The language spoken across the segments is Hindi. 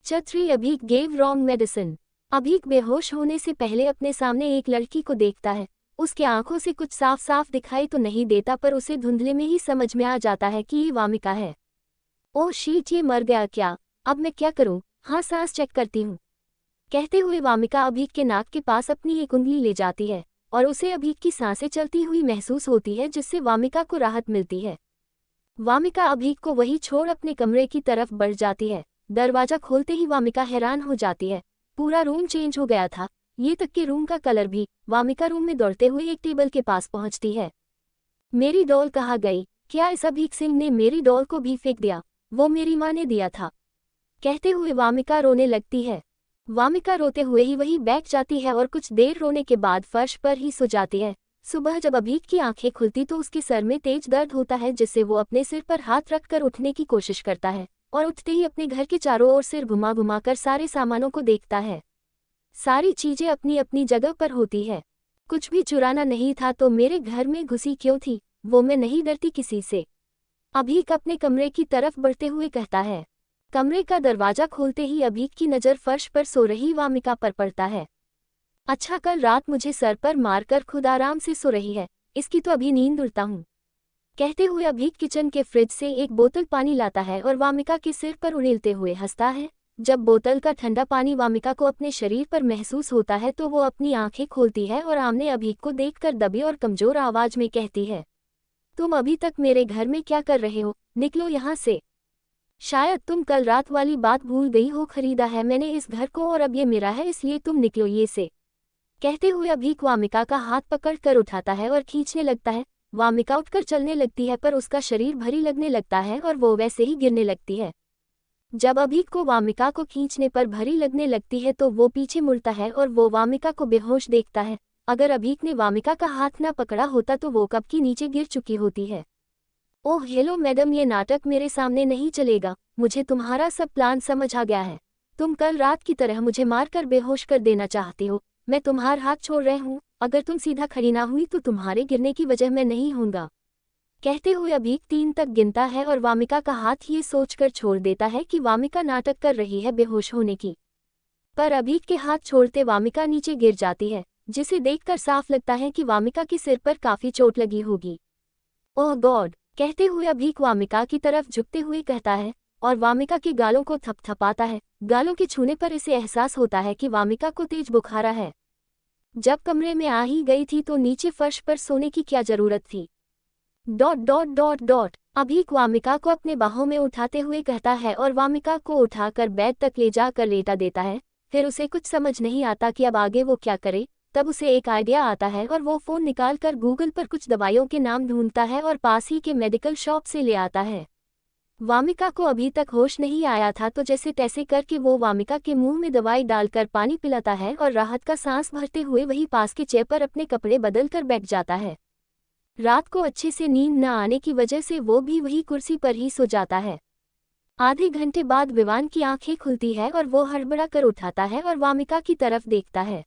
छतरी Abhik gave wrong medicine. Abhik बेहोश होने से पहले अपने सामने एक लड़की को देखता है। उसके आंखों से कुछ साफ साफ दिखाई तो नहीं देता, पर उसे धुंधले में ही समझ में आ जाता है कि ये वामिका है। ओह शीट, ये मर गया क्या? अब मैं क्या करूं? हाँ, सांस चेक करती हूँ। कहते हुए वामिका अभीक के नाक के पास अपनी एक उंगली ले जाती है और उसे अभीक की सांसें चलती हुई महसूस होती है, जिससे वामिका को राहत मिलती है। वामिका अभीक को वही छोड़ अपने कमरे की तरफ बढ़ जाती है। दरवाजा खोलते ही वामिका हैरान हो जाती है। पूरा रूम चेंज हो गया था, ये तक कि रूम का कलर भी। वामिका रूम में दौड़ते हुए एक टेबल के पास पहुंचती है। मेरी डॉल कहाँ गई? क्या इस अभीक सिंह ने मेरी डॉल को भी फेंक दिया? वो मेरी माँ ने दिया था। कहते हुए वामिका रोने लगती है। वामिका रोते हुए ही वहीं बैठ जाती है और कुछ देर रोने के बाद फर्श पर ही सो जाती है। सुबह जब अभीक की आंखें खुलती तो उसके सर में तेज दर्द होता है, जिससे वो अपने सिर पर हाथ रखकर उठने की कोशिश करता है और उठते ही अपने घर के चारों ओर सिर घुमा घुमा कर सारे सामानों को देखता है। सारी चीजें अपनी अपनी जगह पर होती है। कुछ भी चुराना नहीं था तो मेरे घर में घुसी क्यों थी? वो मैं नहीं डरती किसी से। अभीक अपने कमरे की तरफ बढ़ते हुए कहता है। कमरे का दरवाजा खोलते ही अभीक की नज़र फर्श पर सो रही वामिका पर पड़ता है। अच्छा, कल रात मुझे सर पर मारकर खुद आराम से सो रही है, इसकी तो अभी नींद उड़ता हूँ। कहते हुए अभीक किचन के फ्रिज से एक बोतल पानी लाता है और वामिका के सिर पर उड़ेलते हुए हंसता है। जब बोतल का ठंडा पानी वामिका को अपने शरीर पर महसूस होता है तो वो अपनी आंखें खोलती है और आमने अभीक को देखकर दबी और कमजोर आवाज में कहती है, तुम अभी तक मेरे घर में क्या कर रहे हो? निकलो यहाँ से। शायद तुम कल रात वाली बात भूल गई हो। खरीदा है मैंने इस घर को और अब ये मेरा है, इसलिए तुम निकलो ये से। कहते हुए अभीक वामिका का हाथ पकड़ कर उठाता है और खींचने लगता है। वामिका उठकर चलने लगती है, पर उसका शरीर भारी लगने लगता है और वो वैसे ही गिरने लगती है। जब अभीक को वामिका को खींचने पर भारी लगने लगती है तो वो पीछे मुड़ता है और वो वामिका को बेहोश देखता है। अगर अभीक ने वामिका का हाथ न पकड़ा होता तो वो कब की नीचे गिर चुकी होती है। ओह हेलो मैडम, ये नाटक मेरे सामने नहीं चलेगा। मुझे तुम्हारा सब प्लान समझ आ गया है। तुम कल रात की तरह मुझे मारकर बेहोश कर देना चाहती हो। मैं तुम्हारा हाथ छोड़ रहा हूँ। अगर तुम सीधा खड़ी ना हुई तो तुम्हारे गिरने की वजह मैं नहीं हूँगा। कहते हुए अभीक 3 तक गिनता है और वामिका का हाथ ये सोचकर छोड़ देता है कि वामिका नाटक कर रही है बेहोश होने की। पर अभीक के हाथ छोड़ते वामिका नीचे गिर जाती है, जिसे देखकर साफ लगता है कि वामिका के सिर पर काफी चोट लगी होगी। ओह गॉड, कहते हुए अभीक वामिका की तरफ झुकते हुए कहता है और वामिका के गालों को थपथपाता है। गालों के छूने पर इसे एहसास होता है कि वामिका को तेज बुखार है। जब कमरे में आ ही गई थी तो नीचे फर्श पर सोने की क्या जरूरत थी? ... अभीक वामिका को अपने बाहों में उठाते हुए कहता है और वामिका को उठाकर बेड तक ले जाकर लेटा देता है। फिर उसे कुछ समझ नहीं आता कि अब आगे वो क्या करे। तब उसे एक आइडिया आता है और वो फ़ोन निकालकर गूगल पर कुछ दवाइयों के नाम ढूंढता है और पास ही के मेडिकल शॉप से ले आता है। वामिका को अभी तक होश नहीं आया था तो जैसे तैसे करके वो वामिका के मुंह में दवाई डालकर पानी पिलाता है और राहत का सांस भरते हुए वही पास के चेयर पर अपने कपड़े बदल कर बैठ जाता है। रात को अच्छे से नींद न आने की वजह से वो भी वही कुर्सी पर ही सो जाता है। आधे घंटे बाद विवान की आंखें खुलती है और वो हड़बड़ा कर उठाता है और वामिका की तरफ देखता है।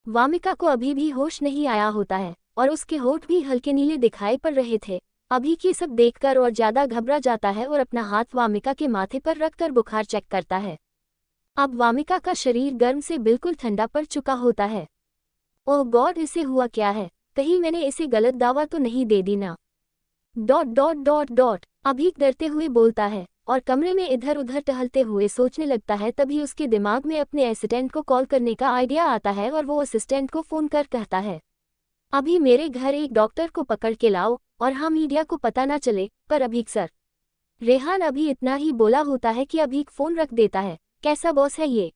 वामिका को अभी भी होश नहीं आया होता है और उसके होठ भी हल्के नीले दिखाई पड़ रहे थे। अभी ये सब देखकर और ज्यादा घबरा जाता है और अपना हाथ वामिका के माथे पर रखकर बुखार चेक करता है। अब वामिका का शरीर गर्म से बिल्कुल ठंडा पड़ चुका होता है। ओह गॉड, इसे हुआ क्या है? कहीं मैंने इसे गलत दावा तो नहीं दे दी ना? ... अभीक डरते हुए बोलता है और कमरे में इधर उधर टहलते हुए सोचने लगता है। तभी उसके दिमाग में अपने असिस्टेंट को कॉल करने का आइडिया आता है और वो असिस्टेंट को फोन कर कहता है, अभी मेरे घर एक डॉक्टर को पकड़ के लाओ और हाँ, मीडिया को पता ना चले। पर अभीक सर। रेहान अभी इतना ही बोला होता है कि अभीक फोन रख देता है। कैसा बॉस है ये?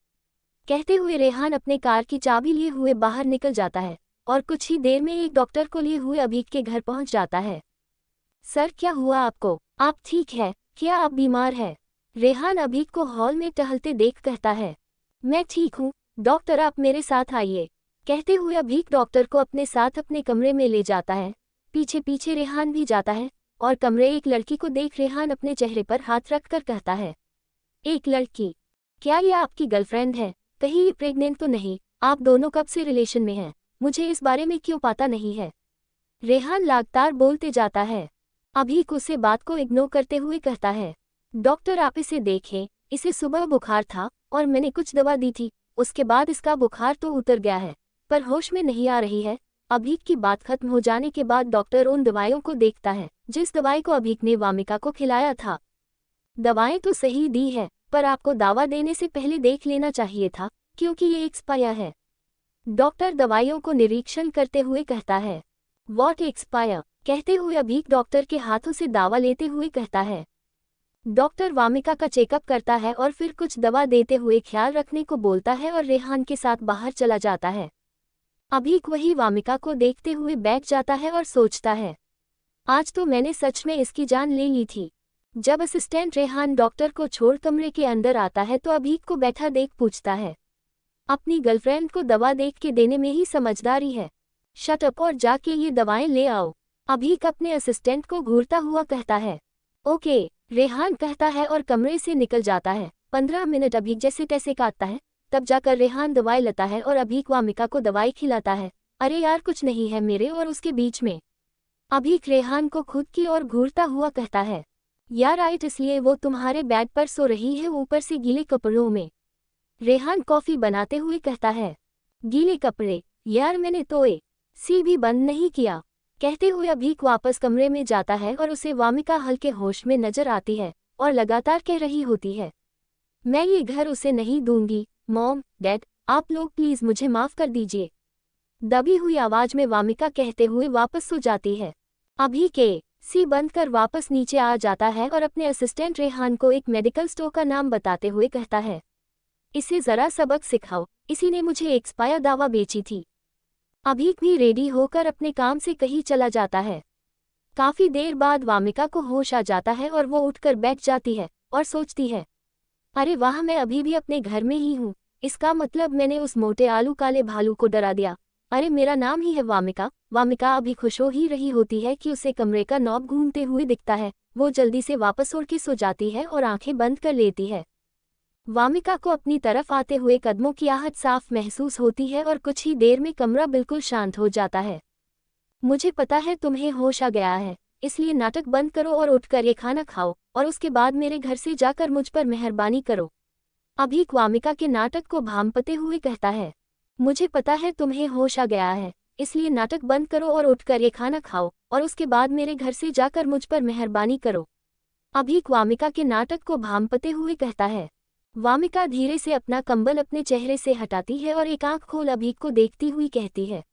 कहते हुए रेहान अपने कार की चाबी लिए हुए बाहर निकल जाता है और कुछ ही देर में एक डॉक्टर को लिए हुए अभीक के घर पहुंच जाता है। सर, क्या हुआ आपको? आप ठीक है? क्या आप बीमार है? रेहान अभीक को हॉल में टहलते देख कहता है, मैं ठीक हूँ डॉक्टर, आप मेरे साथ आइए। कहते हुए अभीक डॉक्टर को अपने साथ अपने कमरे में ले जाता है। पीछे पीछे रेहान भी जाता है और कमरे एक लड़की को देख रेहान अपने चेहरे पर हाथ रखकर कहता है, एक लड़की? क्या ये आपकी गर्लफ्रेंड है? कहीं ये प्रेग्नेंट तो नहीं? आप दोनों कब से रिलेशन में हैं? मुझे इस बारे में क्यों पता नहीं है? रेहान लगातार बोलते जाता है। अभीक उसे बात को इग्नोर करते हुए कहता है, डॉक्टर आप इसे देखें, इसे सुबह बुखार था और मैंने कुछ दवा दी थी, उसके बाद इसका बुखार तो उतर गया है, पर होश में नहीं आ रही है। अभीक की बात खत्म हो जाने के बाद डॉक्टर उन दवाइयों को देखता है जिस दवाई को अभीक ने वामिका को खिलाया था। दवाएं तो सही दी है, पर आपको दावा देने से पहले देख लेना चाहिए था, क्योंकि ये एक्सपायर है। डॉक्टर दवाइयों को निरीक्षण करते हुए कहता है। What expire? कहते हुए अभीक डॉक्टर के हाथों से दावा लेते हुए कहता है। डॉक्टर वामिका का चेकअप करता है और फिर कुछ दवा देते हुए ख्याल रखने को बोलता है और रेहान के साथ बाहर चला जाता है। अभीक वही वामिका को देखते हुए बैठ जाता है और सोचता है, आज तो मैंने सच में इसकी जान ले ली थी। जब असिस्टेंट रेहान डॉक्टर को छोड़ कमरे के अंदर आता है तो अभीक को बैठा देख पूछता है, अपनी गर्लफ्रेंड को दवा देख के देने में ही समझदारी है। शट अप और जाके ये दवाएं ले आओ। अभीक अपने असिस्टेंट को घूरता हुआ कहता है। ओके, रेहान कहता है और कमरे से निकल जाता है। 15 मिनट अभीक जैसे तैसे काटता है, तब जाकर रेहान दवाई लेता है और अभीक वामिका को दवाई खिलाता है। अरे यार, कुछ नहीं है मेरे और उसके बीच में। अभीक रेहान को खुद की ओर घूरता हुआ कहता है, यार राइट, इसलिए वो तुम्हारे बेड पर सो रही है, ऊपर से गीले कपड़ों में। रेहान कॉफी बनाते हुए कहता है। गीले कपड़े? यार मैंने तो सी भी बंद नहीं किया। कहते हुए अभीक वापस कमरे में जाता है और उसे वामिका हल्के होश में नजर आती है और लगातार कह रही होती है, मैं ये घर उसे नहीं दूंगी। मॉम, डैड, आप लोग प्लीज मुझे माफ कर दीजिए। दबी हुई आवाज में वामिका कहते हुए वापस सो जाती है। अभीक सी बंद कर वापस नीचे आ जाता है और अपने असिस्टेंट रेहान को एक मेडिकल स्टोर का नाम बताते हुए कहता है, इसे जरा सबक सिखाओ, इसी ने मुझे एक्सपायर दवा बेची थी। अभीक भी रेडी होकर अपने काम से कहीं चला जाता है। काफी देर बाद वामिका को होश आ जाता है और वो उठकर बैठ जाती है और सोचती है, अरे वाह, मैं अभी भी अपने घर में ही हूँ। इसका मतलब मैंने उस मोटे आलू काले भालू को डरा दिया। अरे मेरा नाम ही है वामिका। वामिका अभी खुश हो ही रही होती है कि उसे कमरे का नॉब घूमते हुए दिखता है। वो जल्दी से वापस उड़ के सो जाती है और आंखें बंद कर लेती है। वामिका को अपनी तरफ आते हुए कदमों की आहट साफ महसूस होती है और कुछ ही देर में कमरा बिल्कुल शांत हो जाता है। मुझे पता है तुम्हें होश आ गया है, इसलिए नाटक बंद करो और उठकर ये खाना खाओ और उसके बाद मेरे घर से जाकर मुझ पर मेहरबानी करो। अभीक वामिका के नाटक को भांपते हुए कहता है। मुझे पता है तुम्हें होश आ गया है, इसलिए नाटक बंद करो और उठकर ये खाना खाओ और उसके बाद मेरे घर से जाकर मुझ पर मेहरबानी करो। अभीक वामिका के नाटक को भांपते हुए कहता है। वामिका धीरे से अपना कंबल अपने चेहरे से हटाती है और एक आंख खोल अभीक को देखती हुई कहती है,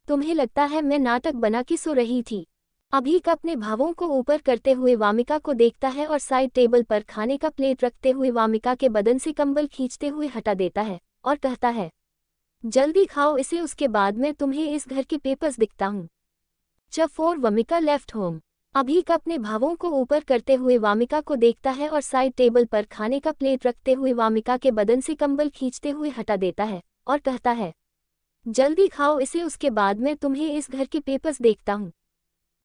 तुम्हें लगता है मैं नाटक बना के सो रही थी? अभीक अपने भावों को ऊपर करते हुए वामिका को देखता है और साइड टेबल पर खाने का प्लेट रखते हुए वामिका के बदन से कंबल खींचते हुए हटा देता है और कहता है, जल्दी खाओ इसे, उसके बाद मैं तुम्हें इस घर के पेपर्स दिखता हूँ। जब four Wamiqa left home. Abhik अपने भावों को ऊपर करते हुए वामिका को देखता है और साइड टेबल पर खाने का प्लेट रखते हुए वामिका के बदन से कंबल खींचते हुए हटा देता है और कहता है, जल्दी खाओ इसे, उसके बाद मैं तुम्हें इस घर के पेपर्स देखता हूँ।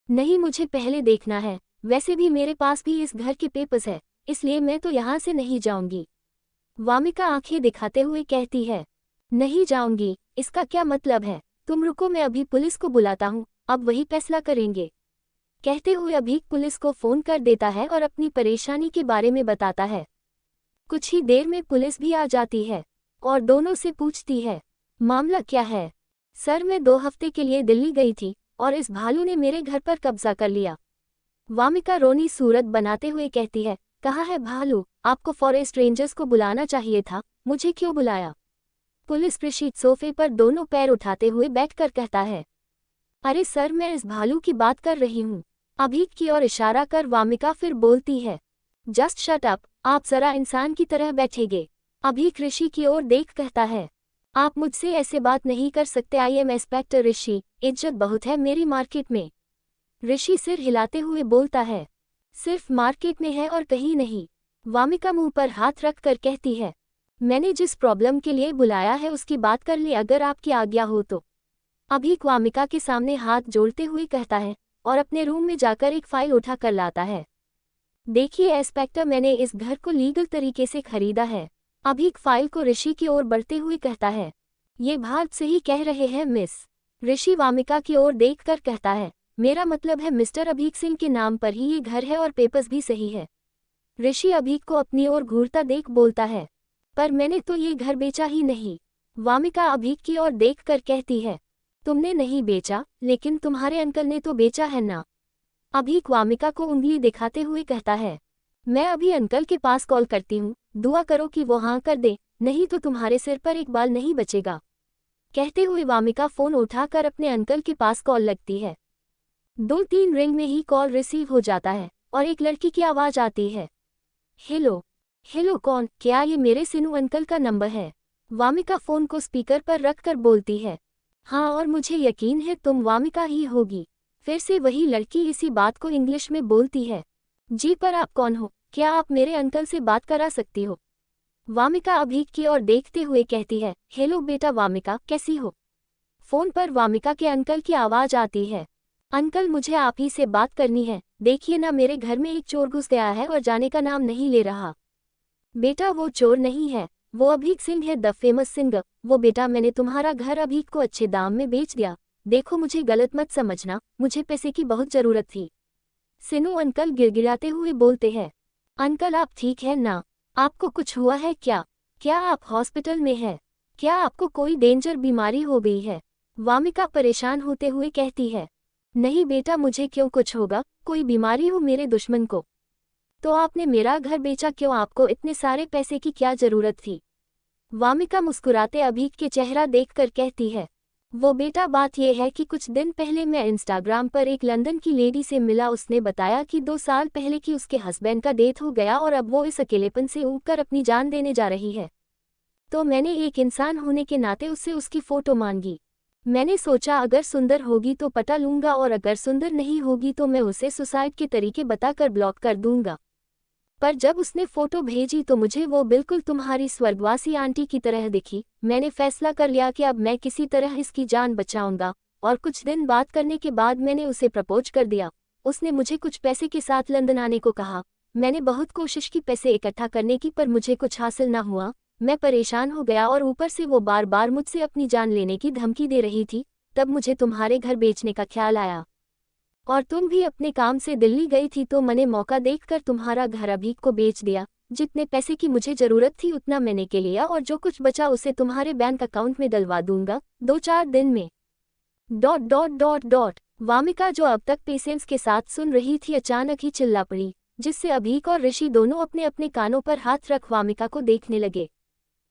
नहीं, मुझे पहले देखना है। वैसे भी मेरे पास भी इस घर के पेपर्स है, इसलिए मैं तो यहाँ से नहीं जाऊंगी। वामिका आंखें दिखाते हुए कहती है, नहीं जाऊंगी, इसका क्या मतलब है? तुम रुको, मैं अभी पुलिस को बुलाता हूँ, अब वही फैसला करेंगे। कहते हुए अभीक पुलिस को फोन कर देता है और अपनी परेशानी के बारे में बताता है। कुछ ही देर में पुलिस भी आ जाती है और दोनों से पूछती है, मामला क्या है? सर, मैं 2 हफ्ते के लिए दिल्ली गई थी और इस भालू ने मेरे घर पर कब्जा कर लिया। वामिका रोनी सूरत बनाते हुए कहती है, कहाँ है भालू? आपको फॉरेस्ट रेंजर्स को बुलाना चाहिए था, मुझे क्यों बुलाया? पुलिस प्रशिक्षित सोफे पर दोनों पैर उठाते हुए बैठकर कहता है, अरे सर, मैं इस भालू की बात कर रही हूँ। अभीक की ओर इशारा कर वामिका फिर बोलती है, जस्ट शट अप, आप जरा इंसान की तरह बैठेंगे। अभीक ऋषि की ओर देख कहता है, आप मुझसे ऐसे बात नहीं कर सकते, आई एम इंस्पेक्टर ऋषि, इज्जत बहुत है मेरी मार्केट में। ऋषि सिर हिलाते हुए बोलता है, सिर्फ मार्केट में है और कहीं नहीं। वामिका मुंह पर हाथ रख कर कहती है, मैंने जिस प्रॉब्लम के लिए बुलाया है उसकी बात कर ले, अगर आपकी आज्ञा हो तो। अभीक वामिका के सामने हाथ जोड़ते हुए कहता है और अपने रूम में जाकर एक फाइल उठा कर लाता है। देखिए इंस्पेक्टर, मैंने इस घर को लीगल तरीके से खरीदा है। अभीक फाइल को ऋषि की ओर बढ़ते हुए कहता है, ये बात सही कह रहे हैं मिस। ऋषि वामिका की ओर देखकर कहता है, मेरा मतलब है मिस्टर अभीक सिंह के नाम पर ही ये घर है और पेपर्स भी सही है। ऋषि अभीक को अपनी ओर घूरता देख बोलता है, पर मैंने तो ये घर बेचा ही नहीं। वामिका अभीक की ओर देखकर कहती है, तुमने नहीं बेचा, लेकिन तुम्हारे अंकल ने तो बेचा है ना। अभीक वामिका को उंगली दिखाते हुए कहता है, मैं अभी अंकल के पास कॉल करती हूँ, दुआ करो कि वो हाँ कर दे, नहीं तो तुम्हारे सिर पर एक बाल नहीं बचेगा। कहते हुए वामिका फोन उठाकर अपने अंकल के पास कॉल लगती है। 2-3 रिंग में ही कॉल रिसीव हो जाता है और एक लड़की की आवाज आती है, हेलो। हेलो कौन? क्या ये मेरे सिनू अंकल का नंबर है? वामिका फोन को स्पीकर पर रखकर बोलती है, हाँ, और मुझे यकीन है तुम वामिका ही होगी। फिर से वही लड़की इसी बात को इंग्लिश में बोलती है, जी पर आप कौन हो? क्या आप मेरे अंकल से बात करा सकती हो? वामिका अभीक की ओर देखते हुए कहती है, हेलो बेटा वामिका, कैसी हो? फोन पर वामिका के अंकल की आवाज आती है, अंकल मुझे आप ही से बात करनी है, देखिए ना मेरे घर में एक चोर घुस गया है और जाने का नाम नहीं ले रहा। बेटा वो चोर नहीं है, वो अभीक सिंह है, द फेमस सिंगर। वो बेटा मैंने तुम्हारा घर अभीक को अच्छे दाम में बेच दिया। देखो मुझे गलत मत समझना, मुझे पैसे की बहुत जरूरत थी। सिनू अंकल गिड़गिड़ाते हुए बोलते हैं, अंकल आप ठीक है ना? आपको कुछ हुआ है क्या? क्या आप हॉस्पिटल में है? क्या आपको कोई डेंजर बीमारी हो गई है? वामिका परेशान होते हुए कहती है, नहीं बेटा मुझे क्यों कुछ होगा, कोई बीमारी हो मेरे दुश्मन को? तो आपने मेरा घर बेचा क्यों? आपको इतने सारे पैसे की क्या जरूरत थी? वामिका मुस्कुराते अभीक के चेहरा देखकर कहती है, वो बेटा बात यह है कि कुछ दिन पहले मैं इंस्टाग्राम पर एक लंदन की लेडी से मिला। उसने बताया कि 2 साल पहले कि उसके हस्बैंड का डेथ हो गया और अब वो इस अकेलेपन से ऊबकर अपनी जान देने जा रही है। तो मैंने एक इंसान होने के नाते उससे उसकी फोटो मांगी। मैंने सोचा अगर सुंदर होगी तो पटा लूंगा और अगर सुंदर नहीं होगी तो मैं उसे सुसाइड के तरीके बताकर ब्लॉक कर दूंगा। पर जब उसने फोटो भेजी तो मुझे वो बिल्कुल तुम्हारी स्वर्गवासी आंटी की तरह दिखी। मैंने फैसला कर लिया कि अब मैं किसी तरह इसकी जान बचाऊंगा और कुछ दिन बात करने के बाद मैंने उसे प्रपोज कर दिया। उसने मुझे कुछ पैसे के साथ लंदन आने को कहा। मैंने बहुत कोशिश की पैसे इकट्ठा करने की, पर मुझे कुछ हासिल ना हुआ। मैं परेशान हो गया और ऊपर से वो बार बार मुझसे अपनी जान लेने की धमकी दे रही थी। तब मुझे तुम्हारे घर बेचने का ख्याल आया और तुम भी अपने काम से दिल्ली गई थी, तो मैंने मौका देखकर तुम्हारा घर अभीक को बेच दिया। जितने पैसे की मुझे जरूरत थी उतना मैंने के लिया और जो कुछ बचा उसे तुम्हारे बैंक अकाउंट में डलवा दूंगा 2-4 दिन में। Dot dot dot dot. Wamiqa जो अब तक पेशेंस के साथ सुन रही थी अचानक ही चिल्ला पड़ी, जिससे अभीक और ऋषि दोनों अपने अपने कानों पर हाथ रख वामिका को देखने लगे।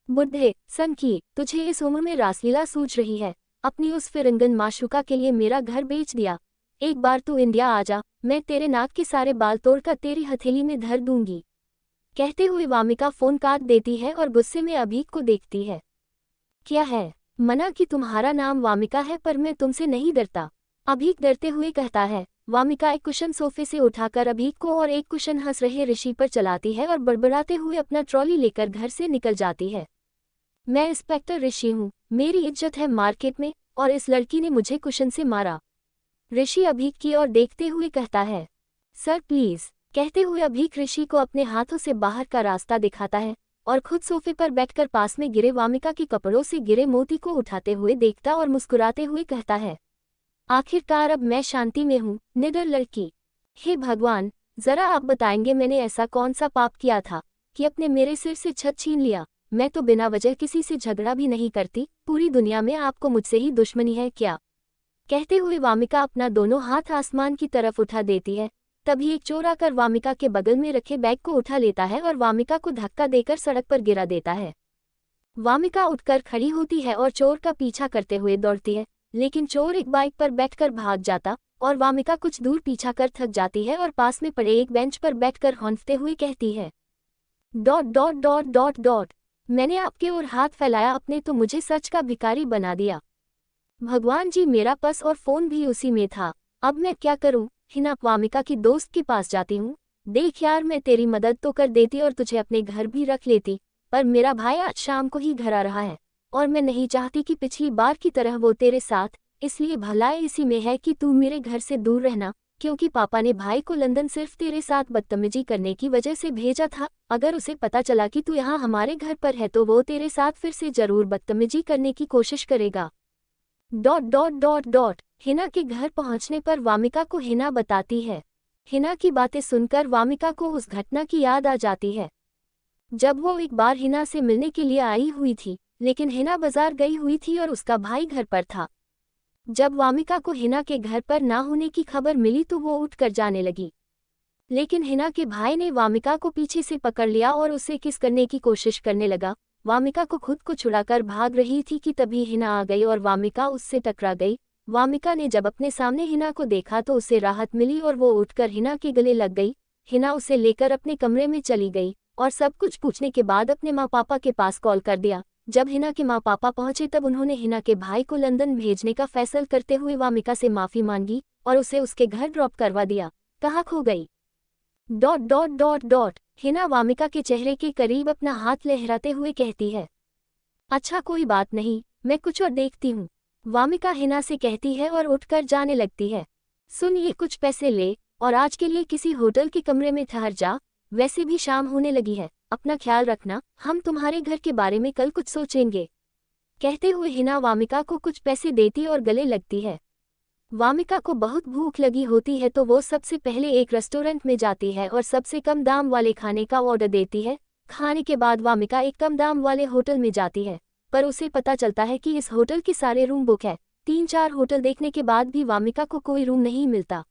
बुढ़े संकी, तुझे इस उम्र में रासलीला सूझ रही है? अपनी उस फिरंगन माशूका के लिए मेरा घर बेच दिया? एक बार तू इंडिया आ जा, मैं तेरे नाक के सारे बाल तोड़कर तेरी हथेली में धर दूंगी। कहते हुए वामिका फोन काट देती है और गुस्से में अभीक को देखती है। क्या है? मना कि तुम्हारा नाम वामिका है, पर मैं तुमसे नहीं डरता। अभीक डरते हुए कहता है। वामिका एक कुशन सोफे से उठाकर अभीक को और एक कुशन हंस रहे ऋषि पर चलाती है और बड़बड़ाते हुए अपना ट्रॉली लेकर घर से निकल जाती है। मैं इंस्पेक्टर ऋषि हूँ, मेरी इज्जत है मार्केट में, और इस लड़की ने मुझे कुशन से मारा। ऋषि अभीक की ओर देखते हुए कहता है, सर प्लीज। कहते हुए अभीक ऋषि को अपने हाथों से बाहर का रास्ता दिखाता है और खुद सोफे पर बैठकर पास में गिरे वामिका के कपड़ों से गिरे मोती को उठाते हुए देखता और मुस्कुराते हुए कहता है, आखिरकार अब मैं शांति में हूँ, निडर लड़की। हे भगवान, जरा आप बताएंगे मैंने ऐसा कौन सा पाप किया था कि अपने मेरे सिर से छत छीन लिया? मैं तो बिना वजह किसी से झगड़ा भी नहीं करती, पूरी दुनिया में आपको मुझसे ही दुश्मनी है क्या? कहते हुए वामिका अपना दोनों हाथ आसमान की तरफ उठा देती है। तभी एक चोर आकर वामिका के बगल में रखे बैग को उठा लेता है और वामिका को धक्का देकर सड़क पर गिरा देता है। वामिका उठकर खड़ी होती है और चोर का पीछा करते हुए दौड़ती है, लेकिन चोर एक बाइक पर बैठकर भाग जाता और वामिका कुछ दूर पीछा कर थक जाती है और पास में पड़े एक बेंच पर बैठकर हौंफते हुए कहती है, dot dot dot dot dot. मैंने आपके ओर हाथ फैलाया, आपने तो मुझे सच का भिखारी बना दिया। भगवान जी, मेरा पर्स और फोन भी उसी में था, अब मैं क्या करूं? हिना वामिका की दोस्त के पास जाती हूँ। देख यार, मैं तेरी मदद तो कर देती और तुझे अपने घर भी रख लेती, पर मेरा भाई आज शाम को ही घर आ रहा है और मैं नहीं चाहती कि पिछली बार की तरह वो तेरे साथ, इसलिए भलाई इसी में है कि तू मेरे घर से दूर रहना, क्योंकि पापा ने भाई को लंदन सिर्फ तेरे साथ बदतमीजी करने की वजह से भेजा था। अगर उसे पता चला कि तू यहाँ हमारे घर पर है तो वो तेरे साथ फिर से जरूर बदतमीजी करने की कोशिश करेगा। Dot dot dot dot. Hina के घर पहुंचने पर वामिका को हिना बताती है, हिना की बातें सुनकर वामिका को उस घटना की याद आ जाती है जब वो एक बार हिना से मिलने के लिए आई हुई थी, लेकिन हिना बाजार गई हुई थी और उसका भाई घर पर था। जब वामिका को हिना के घर पर ना होने की खबर मिली तो वो उठकर जाने लगी, लेकिन हिना के भाई ने वामिका को पीछे से पकड़ लिया और उसे किस करने की कोशिश करने लगा। वामिका को खुद को छुड़ाकर भाग रही थी कि तभी हिना आ गई और वामिका उससे टकरा गई। वामिका ने जब अपने सामने हिना को देखा तो उसे राहत मिली और वो उठकर हिना के गले लग गई। हिना उसे लेकर अपने कमरे में चली गई और सब कुछ पूछने के बाद अपने माँ पापा के पास कॉल कर दिया। जब हिना के माँ पापा पहुंचे तब उन्होंने हिना के भाई को लंदन भेजने का फैसला करते हुए वामिका से माफ़ी मांगी और उसे उसके घर ड्रॉप करवा दिया। कहाँ खो गई? ... हिना वामिका के चेहरे के करीब अपना हाथ लहराते हुए कहती है। अच्छा कोई बात नहीं, मैं कुछ और देखती हूँ, वामिका हिना से कहती है और उठकर जाने लगती है। सुन, ये कुछ पैसे ले और आज के लिए किसी होटल के कमरे में ठहर जा, वैसे भी शाम होने लगी है, अपना ख्याल रखना, हम तुम्हारे घर के बारे में कल कुछ सोचेंगे। कहते हुए हिना वामिका को कुछ पैसे देती और गले लगती है। वामिका को बहुत भूख लगी होती है तो वो सबसे पहले एक रेस्टोरेंट में जाती है और सबसे कम दाम वाले खाने का ऑर्डर देती है। खाने के बाद वामिका एक कम दाम वाले होटल में जाती है, पर उसे पता चलता है कि इस होटल के सारे रूम बुक है। 3-4 होटल देखने के बाद भी वामिका को कोई रूम नहीं मिलता।